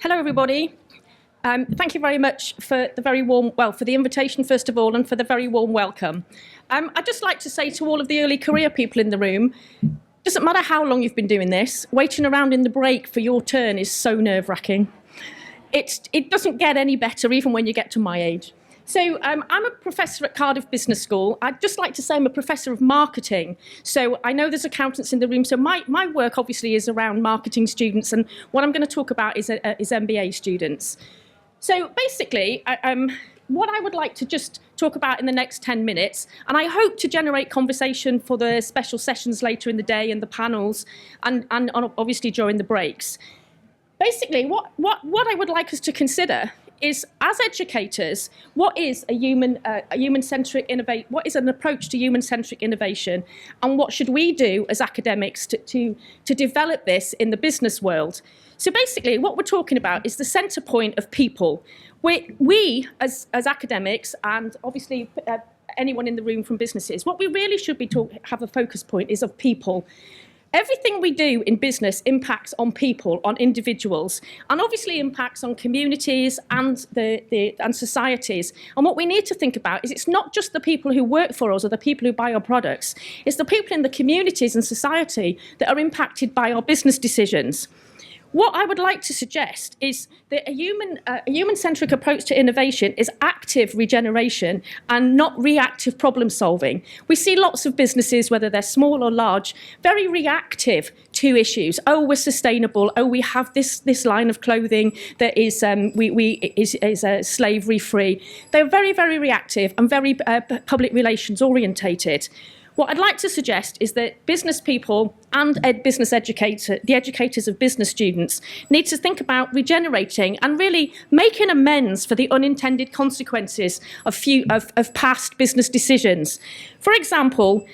Hello, everybody. Thank you very much for the invitation, first of all, and for the very warm welcome. I'd just like to say to all of the early career people in the room, doesn't matter how long you've been doing this, waiting around in the break for your turn is so nerve-wracking. It doesn't get any better, even when you get to my age. So I'm a professor at Cardiff Business School. I'd just like to say I'm a professor of marketing. So I know there's accountants in the room. So my work obviously is around marketing students. And what I'm going to talk about is MBA students. So basically, what I would like to just talk about in the next 10 minutes, and I hope to generate conversation for the special sessions later in the day and the panels and obviously during the breaks. Basically, what I would like us to consider is, as educators, what is a human-centric innovation? What is an approach to human-centric innovation, and what should we do as academics to develop this in the business world? So basically, what we're talking about is the centre point of people. We as academics, and obviously anyone in the room from businesses, what we really should be have a focus point is of people. Everything we do in business impacts on people, on individuals, and obviously impacts on communities and societies. And what we need to think about is it's not just the people who work for us or the people who buy our products. It's the people in the communities and society that are impacted by our business decisions. What I would like to suggest is that a human-centric approach to innovation is active regeneration and not reactive problem solving. We see lots of businesses, whether they're small or large, very reactive to issues. Oh, we're sustainable. Oh, we have this line of clothing that is slavery-free. They're very, very reactive and very public relations orientated. What I'd like to suggest is that business people and the educators of business students need to think about regenerating and really making amends for the unintended consequences of past business decisions. For example,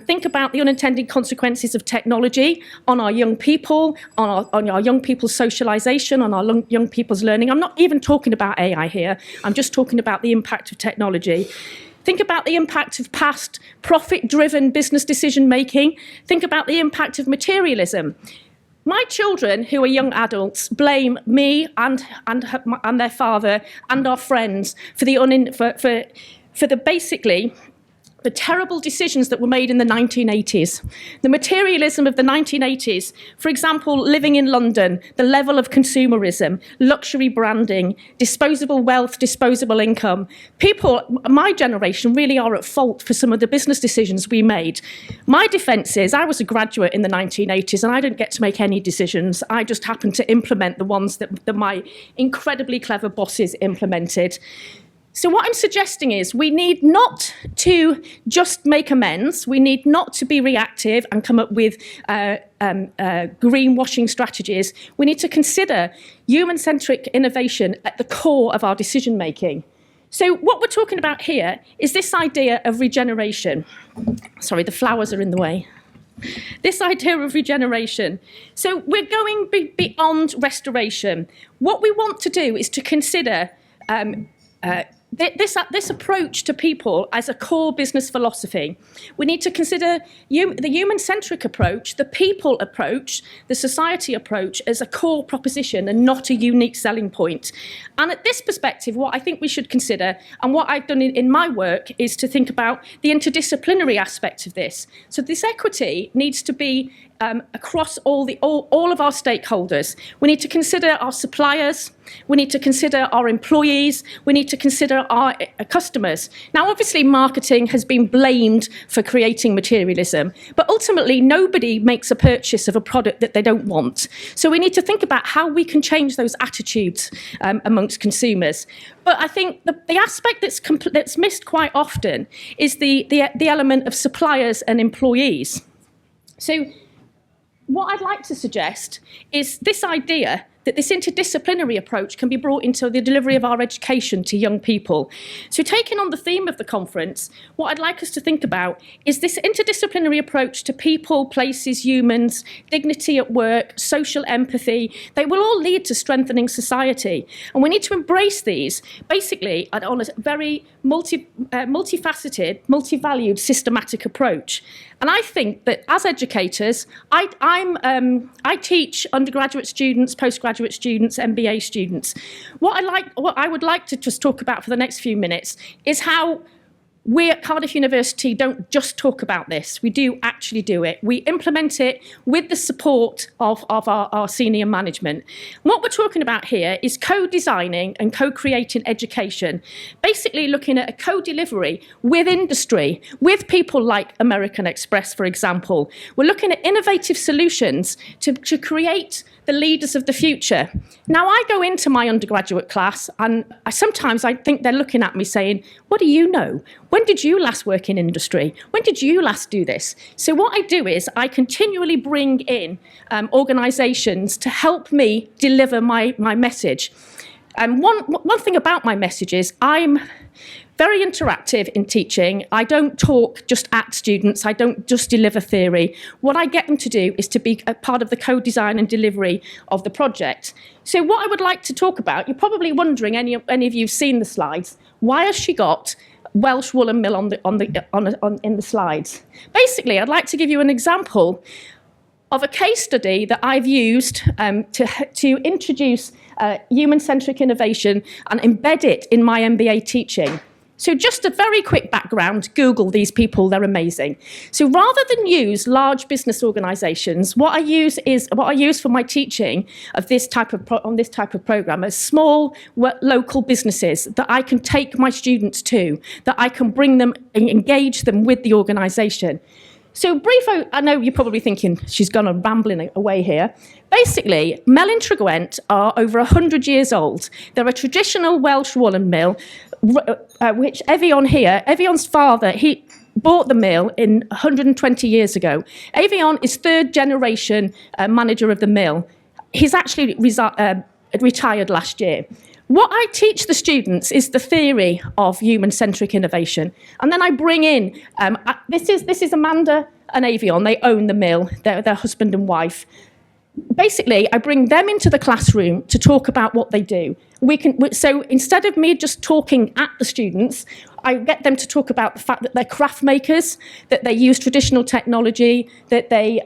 think about the unintended consequences of technology on our young people, on our young people's socialisation, on our young people's learning. I'm not even talking about AI here. I'm just talking about the impact of technology. Think about the impact of past profit-driven business decision-making. Think about the impact of materialism. My children, who are young adults, blame me and their father and our friends for basically the terrible decisions that were made in the 1980s. The materialism of the 1980s, for example, living in London, the level of consumerism, luxury branding, disposable wealth, disposable income. People, my generation, really are at fault for some of the business decisions we made. My defence is, I was a graduate in the 1980s and I didn't get to make any decisions. I just happened to implement the ones that my incredibly clever bosses implemented. So what I'm suggesting is we need not to just make amends. We need not to be reactive and come up with greenwashing strategies. We need to consider human-centric innovation at the core of our decision-making. So what we're talking about here is this idea of regeneration. Sorry, the flowers are in the way. This idea of regeneration. So we're going beyond restoration. What we want to do is to consider this approach to people as a core business philosophy. We need to consider the human-centric approach, the people approach, the society approach as a core proposition and not a unique selling point. And at this perspective, what I think we should consider, and what I've done in my work, is to think about the interdisciplinary aspect of this. So this equity needs to be across all of our stakeholders. We need to consider our suppliers, we need to consider our employees, we need to consider our customers. Now, obviously, marketing has been blamed for creating materialism, but ultimately, nobody makes a purchase of a product that they don't want. So we need to think about how we can change those attitudes amongst consumers. But I think the aspect that's missed quite often is the element of suppliers and employees. So what I'd like to suggest is this idea that this interdisciplinary approach can be brought into the delivery of our education to young people. So taking on the theme of the conference, what I'd like us to think about is this interdisciplinary approach to people, places, humans, dignity at work, social empathy. They will all lead to strengthening society. And we need to embrace these, basically, on a very multifaceted, multi-valued, systematic approach. And I think that as educators, I teach undergraduate students, postgraduate undergraduate students, MBA students. What I would like to just talk about for the next few minutes is how we at Cardiff University don't just talk about this, we do actually do it. We implement it with the support of our senior management. What we're talking about here is co-designing and co-creating education, basically looking at a co-delivery with industry, with people like American Express, for example. We're looking at innovative solutions to create the leaders of the future. Now, I go into my undergraduate class and sometimes I think they're looking at me saying, what do you know? When did you last work in industry? When did you last do this? So what I do is I continually bring in organisations to help me deliver my message. One thing about my message is I'm very interactive in teaching. I don't talk just at students. I don't just deliver theory. What I get them to do is to be a part of the co-design and delivery of the project. So what I would like to talk about, you're probably wondering, any of you have seen the slides, why has she got Welsh woolen mill in the slides? Basically, I'd like to give you an example of a case study that I've used to introduce human-centric innovation and embed it in my MBA teaching. So just a very quick background, Google these people, they're amazing. So rather than use large business organisations, what I use for my teaching of this type of programme are small local businesses that I can take my students to, that I can bring them and engage them with the organisation. So brief, I know you're probably thinking she's gone on rambling away here. Basically, Melyn Trygwent are over 100 years old. They're a traditional Welsh woolen mill, which Evion's father, he bought the mill in 120 years ago. Evion is third generation manager of the mill. He's actually retired last year. What I teach the students is the theory of human-centric innovation. And then I bring in, this is Amanda and Avion, they own the mill, they're husband and wife. Basically, I bring them into the classroom to talk about what they do. So instead of me just talking at the students, I get them to talk about the fact that they're craft makers, that they use traditional technology, that they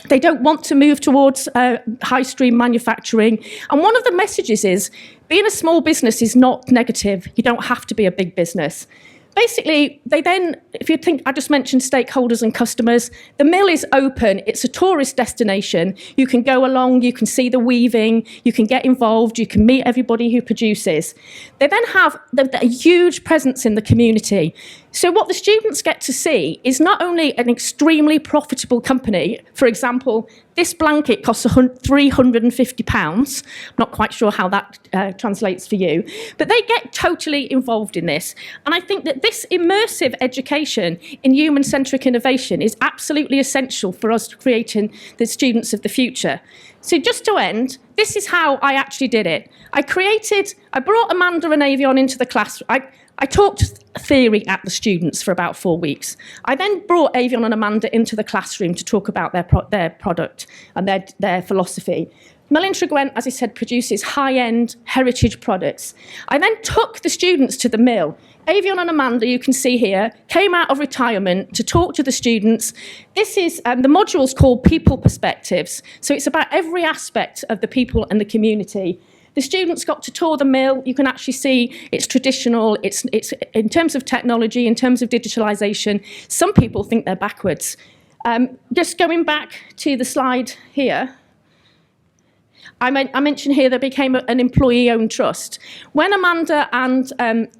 don't want to move towards high-stream manufacturing. And one of the messages is, being a small business is not negative. You don't have to be a big business. Basically, they then, if you think, I just mentioned stakeholders and customers, the mill is open, it's a tourist destination. You can go along, you can see the weaving, you can get involved, you can meet everybody who produces. They then have a huge presence in the community. So what the students get to see is not only an extremely profitable company, for example, this blanket costs £350. I'm not quite sure how that translates for you, but they get totally involved in this. And I think that this immersive education in human-centric innovation is absolutely essential for us creating the students of the future. So just to end, this is how I actually did it. I brought Amanda and Avion into the class. I taught theory at the students for about 4 weeks. I then brought Avion and Amanda into the classroom to talk about their product and their philosophy. Melyn Trygwent, as I said, produces high-end heritage products. I then took the students to the mill. Avion and Amanda, you can see here, came out of retirement to talk to the students. This is, the module's called People Perspectives. So it's about every aspect of the people and the community. The students got to tour the mill. You can actually see it's traditional. It's in terms of technology, in terms of digitalisation. Some people think they're backwards. Just going back to the slide here, I mentioned here there became an employee-owned trust. When Amanda and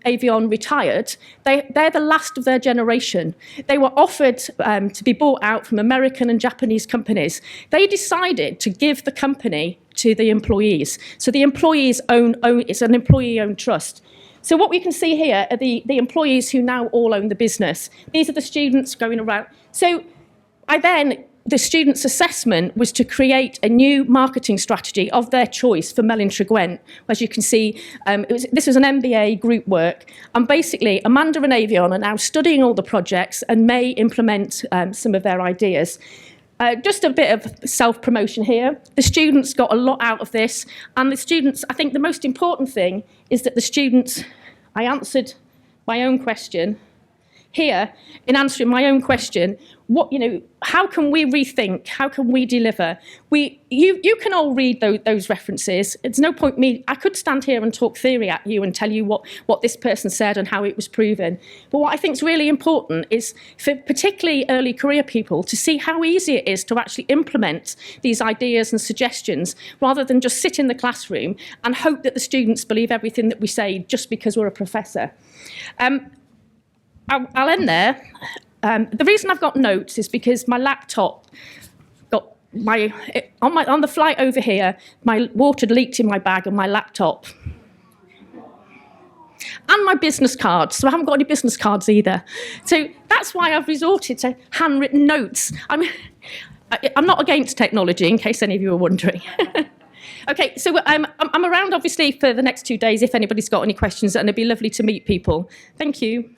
Avion retired, they're the last of their generation. They were offered to be bought out from American and Japanese companies. They decided to give the company to the employees. So the employees it's an employee-owned trust. So what we can see here are the employees who now all own the business. These are the students going around. So the students' assessment was to create a new marketing strategy of their choice for Melyn Trygwent. As you can see, this was an MBA group work. And basically, Amanda and Avion are now studying all the projects and may implement some of their ideas. Just a bit of self-promotion here. The students got a lot out of this. And the students, I think the most important thing is that the students, I answered my own question. here in answering my own question, how can we rethink? How can we deliver? You can all read those references. It's no point I could stand here and talk theory at you and tell you what this person said and how it was proven. But what I think is really important is for particularly early career people to see how easy it is to actually implement these ideas and suggestions rather than just sit in the classroom and hope that the students believe everything that we say just because we're a professor. I'll end there. The reason I've got notes is because my laptop got on the flight over here, my water leaked in my bag and my laptop. And my business cards, so I haven't got any business cards either. So that's why I've resorted to handwritten notes. I'm not against technology, in case any of you are wondering. Okay, so I'm around, obviously, for the next 2 days if anybody's got any questions, and it'd be lovely to meet people. Thank you.